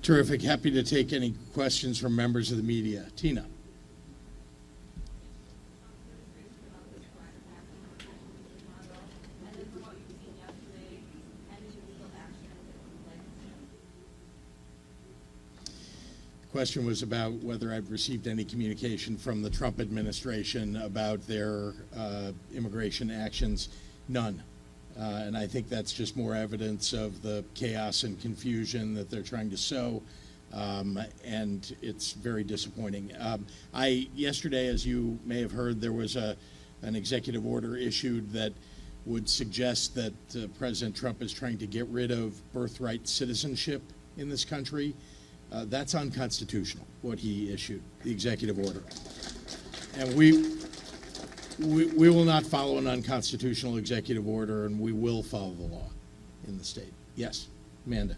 Terrific. Happy to take any questions from members of the media. Tina. The question was about whether I've received any communication from the Trump administration about their immigration actions. None. And I think that's just more evidence of the chaos and confusion that they're trying to sow, and it's very disappointing. Yesterday, as you may have heard, there was an executive order issued that would suggest that President Trump is trying to get rid of birthright citizenship in this country. That's unconstitutional, what he issued, the executive order. And we will not follow an unconstitutional executive order, and we will follow the law in the state. Yes, Amanda.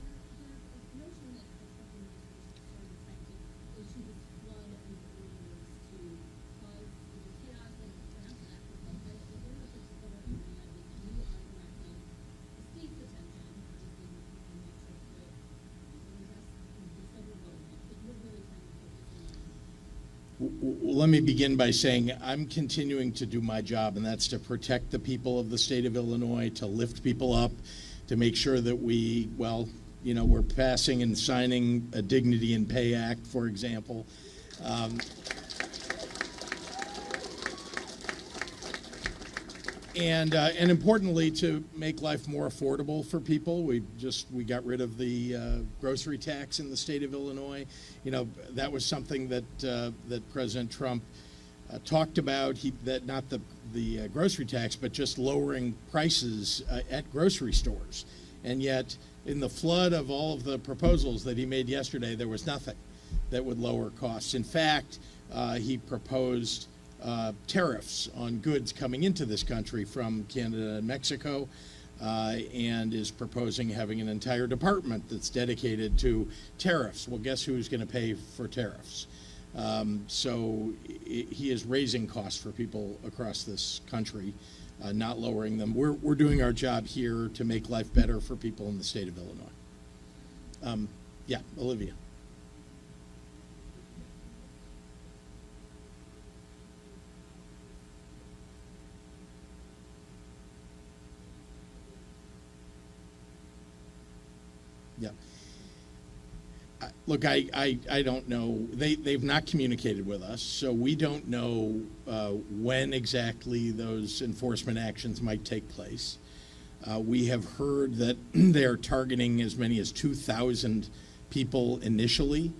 Let me begin by saying I'm continuing to do my job, and that's to protect the people of the state of Illinois, to lift people up, to make sure that we're passing and signing a Dignity and Pay Act, for example. And importantly, to make life more affordable for people. We got rid of the grocery tax in the state of Illinois. That was something that President Trump talked about. Not the grocery tax, but just lowering prices at grocery stores. And yet, in the flood of all of the proposals that he made yesterday, there was nothing that would lower costs. In fact, he proposed tariffs on goods coming into this country from Canada and Mexico, and is proposing having an entire department that's dedicated to tariffs. Well, guess who's going to pay for tariffs? So he is raising costs for people across this country, not lowering them. We're doing our job here to make life better for people in the state of Illinois. Yeah, Olivia. Yeah. Look, I don't know. They've not communicated with us, so we don't know when exactly those enforcement actions might take place. We have heard that they are targeting as many as 2,000 people initially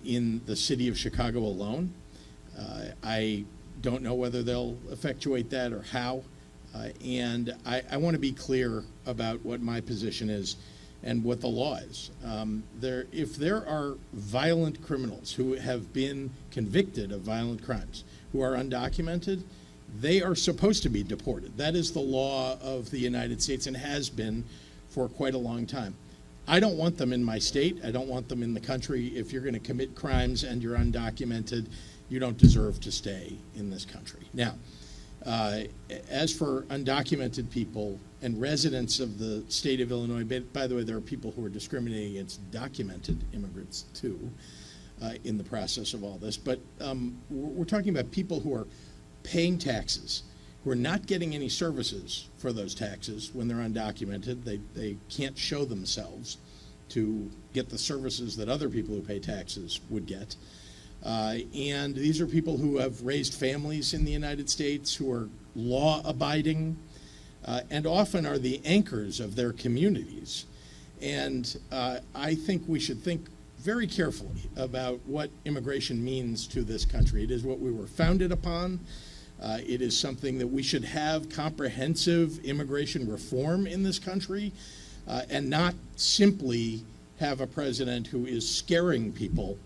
in the city of Chicago alone. I don't know whether they'll effectuate that or how. And I want to be clear about what my position is and what the law is. If there are violent criminals who have been convicted of violent crimes, who are undocumented, they are supposed to be deported. That is the law of the United States and has been for quite a long time. I don't want them in my state. I don't want them in the country. If you're going to commit crimes and you're undocumented, you don't deserve to stay in this country. Now, as for undocumented people and residents of the state of Illinois, by the way, there are people who are discriminating against documented immigrants too in the process of all this. But we're talking about people who are paying taxes, who are not getting any services for those taxes when they're undocumented. They can't show themselves to get the services that other people who pay taxes would get. And these are people who have raised families in the United States, who are law-abiding, and often are the anchors of their communities. And I think we should think very carefully about what immigration means to this country. It is what we were founded upon. It is something that we should have comprehensive immigration reform in this country, and not simply have a president who is scaring people,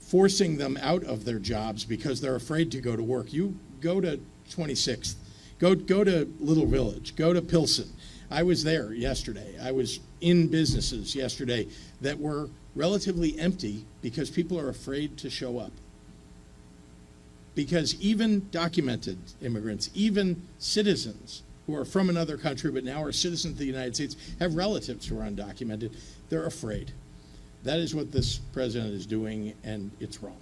forcing them out of their jobs because they're afraid to go to work. You go to 26th, go to Little Village, go to Pilsen. I was there yesterday. I was in businesses yesterday that were relatively empty because people are afraid to show up. Because even documented immigrants, even citizens who are from another country but now are citizens of the United States, have relatives who are undocumented, they're afraid. That is what this president is doing, and it's wrong.